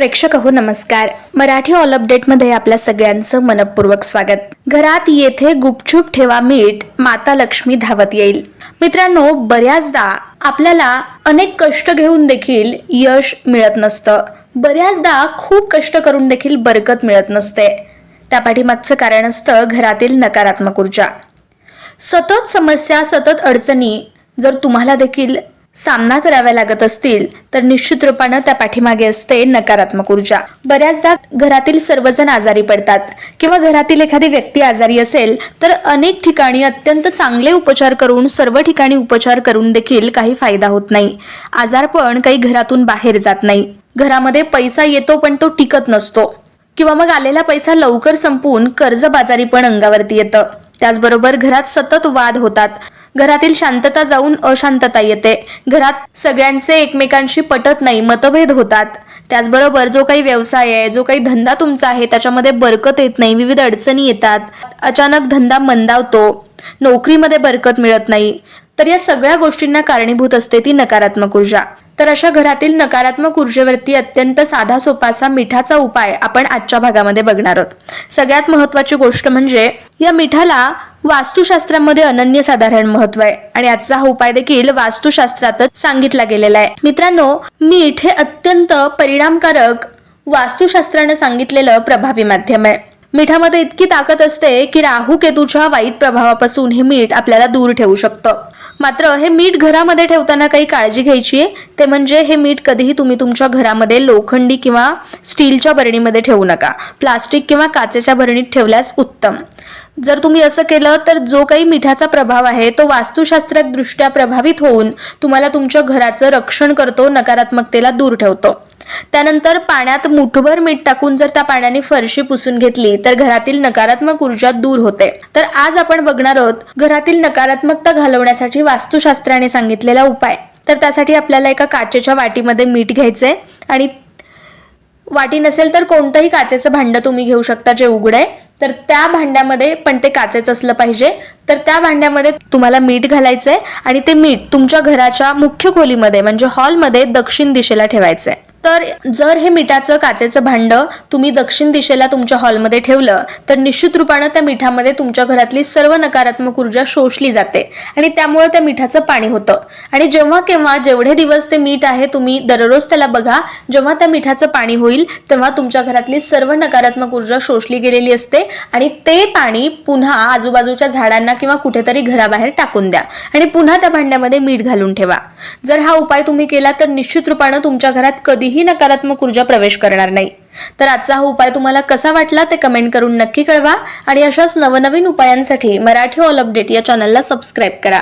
प्रेक्षक हो नमस्कार. मराठी ऑल अपडेटमध्ये आपल्या सगळ्यांचं मनपूर्वक स्वागत. घरात येथे गुपचूप ठेवा मीठ, माता लक्ष्मी धावत येईल. मित्रांनो, बऱ्याचदा आपल्याला अनेक कष्ट घेऊन देखील यश मिळत नसतं. बऱ्याचदा खूप कष्ट करून देखील बरकत मिळत नसते. त्या पाठीमागचं कारण असतं घरातील नकारात्मक ऊर्जा. सतत समस्या, सतत अडचणी जर तुम्हाला देखील सामना करावा लागत असतील तर निश्चित रूपानं त्या पाठीमागे असते नकारात्मक ऊर्जा. बऱ्याचदा घरातील सर्वजण आजारी पडतात किंवा घरातील एखादी व्यक्ती आजारी असेल तर अनेक ठिकाणी अत्यंत चांगले उपचार करून, सर्व ठिकाणी उपचार करून देखील काही फायदा होत नाही. आजारपण काही घरातून बाहेर जात नाही. घरामध्ये पैसा येतो पण तो टिकत नसतो किंवा मग आलेला पैसा लवकर संपून कर्जबाजारी पण अंगावरती येतं. त्याचबरोबर घरात सतत वाद होतात. घरातील शांतता जाऊन अशांतता येते. घरात सगळ्यांचे एकमेकांशी पटत नाही, मतभेद होतात. त्याचबरोबर जो काही व्यवसाय आहे, जो काही धंदा तुमचा आहे त्याच्यामध्ये बरकत येत नाही, विविध अडचणी येतात. अचानक धंदा मंदावतो, नोकरीमध्ये बरकत मिळत नाही. तर या सगळ्या गोष्टींना कारणीभूत असते ती नकारात्मक ऊर्जा. तर अशा घरातील नकारात्मक ऊर्जेवरती अत्यंत साधा सोपा असा मिठाचा उपाय आपण आजच्या भागामध्ये बघणार आहोत. सगळ्यात महत्त्वाची गोष्ट म्हणजे या मिठाला वास्तुशास्त्रामध्ये अनन्यसाधारण महत्व आहे आणि आजचा हा उपाय देखील वास्तुशास्त्रातच सांगितला गेलेला आहे. मित्रांनो, मीठ हे अत्यंत परिणामकारक वास्तुशास्त्राने सांगितलेलं प्रभावी माध्यम आहे. मिठामध्ये इतकी ताकद असते की राहू केतूच्या वाईट प्रभावापासून हे मीठ आपल्याला दूर ठेवू शकतं. मात्र हे मीठ घरामध्ये ठेवताना काही काळजी घ्यायची आहे. ते म्हणजे हे मीठ कधीही तुम्ही तुमच्या घरामध्ये लोखंडी किंवा स्टीलच्या बरणीमध्ये ठेवू नका. प्लास्टिक किंवा काचेच्या बरणीत ठेवल्यास उत्तम. जर तुम्ही असं केलं तर जो काही मिठाचा प्रभाव आहे तो वास्तुशास्त्रदृष्ट्या प्रभावित होऊन तुम्हाला तुमच्या घराचं रक्षण करतो, नकारात्मकतेला दूर ठेवतो. त्यानंतर पाण्यात मुठभर मीठ टाकून जर त्या पाण्याने फरशी पुसून घेतली तर घरातील नकारात्मक ऊर्जा दूर होते. तर आज आपण बघणार आहोत घरातील नकारात्मकता घालवण्यासाठी वास्तुशास्त्राने सांगितलेला उपाय. तर त्यासाठी आपल्याला एका काचेच्या वाटीमध्ये मीठ घ्यायचंय आणि वाटी नसेल तर कोणतंही काचेचं भांडं तुम्ही घेऊ शकता जे उघड आहे. तर त्या भांड्यामध्ये, पण ते काचेचं असलं पाहिजे, तर त्या भांड्यामध्ये तुम्हाला मीठ घालायचंय आणि ते मीठ तुमच्या घराच्या मुख्य खोलीमध्ये म्हणजे हॉलमध्ये दक्षिण दिशेला ठेवायचंय. तर जर हे मिठाचं काचेचं भांडं तुम्ही दक्षिण दिशेला तुमच्या हॉलमध्ये ठेवलं तर निश्चित रूपानं त्या मिठामध्ये तुमच्या घरातली सर्व नकारात्मक ऊर्जा शोषली जाते आणि त्यामुळे त्या मिठाचं पाणी होतं. आणि जेव्हा केव्हा जेवढे दिवस ते मीठ आहे तुम्ही दररोज त्याला बघा. जेव्हा त्या मिठाचं पाणी होईल तेव्हा तुमच्या घरातली सर्व नकारात्मक ऊर्जा शोषली गेलेली असते आणि ते पाणी पुन्हा आजूबाजूच्या झाडांना किंवा कुठेतरी घराबाहेर टाकून द्या आणि पुन्हा त्या भांड्यामध्ये मीठ घालून ठेवा. जर हा उपाय तुम्ही केला तर निश्चित रूपानं तुमच्या घरात कधीही नकारात्मक ऊर्जा प्रवेश करणार नाही. तर आजचा हा उपाय तुम्हाला कसा वाटला ते कमेंट करून नक्की कळवा आणि अशाच नवनवीन उपायांसाठी मराठी ऑल अपडेट या चॅनलला सबस्क्राईब करा.